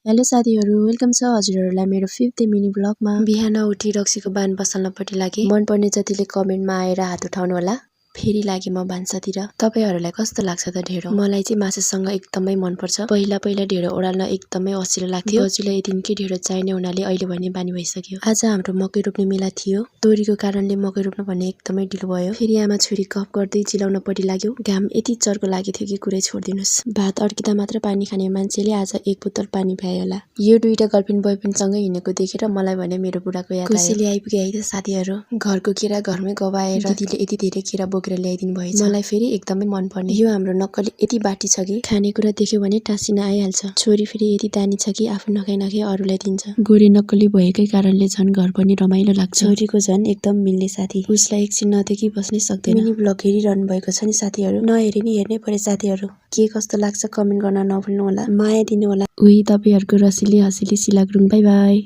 Hello साथीहरू, welcome छ हजुरहरूलाई मेरो 5th मिनी ब्लगमा। बिहान उठी रक्सीको बान बसाल्नपट्टि लागे। मनपर्ने जतिले कमेन्टमा आएर हात उठाउनु होला। फेरि लागे म भान्सातिर। तपाईहरुलाई कस्तो लाग्छ त ढेँडो? मलाई चाहिँ मासुसँग एकदमै मन पर्छ। पहिला ढेँडो ओडाल्न एकदमै असिलो लाग्थ्यो। बजुले दिनकै ढेँडो चाहिने हुनाले अहिले भने बानी भइसक्यो। आज हाम्रो मकै रोप्ने मेला थियो। दोरीको कारणले मकै रोप्न भने एकदमै ढिलो भयो। फेरि आमा छोरी गफ गर्दै चिलाउनपट्टि लाग्यो। घाम यति चर्को लागेको थियो कि कुरै छोड्दिनुस्। भात अड्किदा मात्र पानी खाने मान्छेले आज 1 बोतल पानी भ्यायो होला। यो दुईटा गर्लफ्रेन्ड बोयफ्रेन्ड सँगै हिँडेको देखेर मलाई भने मेरो बुढाको याद आयो। खुसीले आइपुगे है त साथीहरु। घरको केरा घरमै गवाएर दिदीले यति धेरै केरा बोकेर ल्याइदिनु भएछ। मलाई फेरि एकदमै मन पर्ने। यो हाम्रो नक्कली यति बाटी छ कि खानेकुरा देख्यो भने टाँसिन आइहाल्छ। छोरी फेरि यति दानी छ कि आफू नखाई अरूलाई दिन्छ। गोरे नक्कली भएकै कारणले झन् घर पनि रमाइलो लाग्छ। छोरीको झन् एकदम मिल्ने साथी। उसलाई एकछिन नदेखि बस्नै सक्दैन। मिनी ब्लग हेरिरहनु भएको छ नि साथीहरु, नहेरे नि हेर्नै पर्यो साथीहरु। के कस्तो लाग्छ कमेन्ट गर्न नभुल्नु होला। माया दिनु होला। उही तपाईहरुको रसिली हसिली सिलाग्रुङ। Bye bye.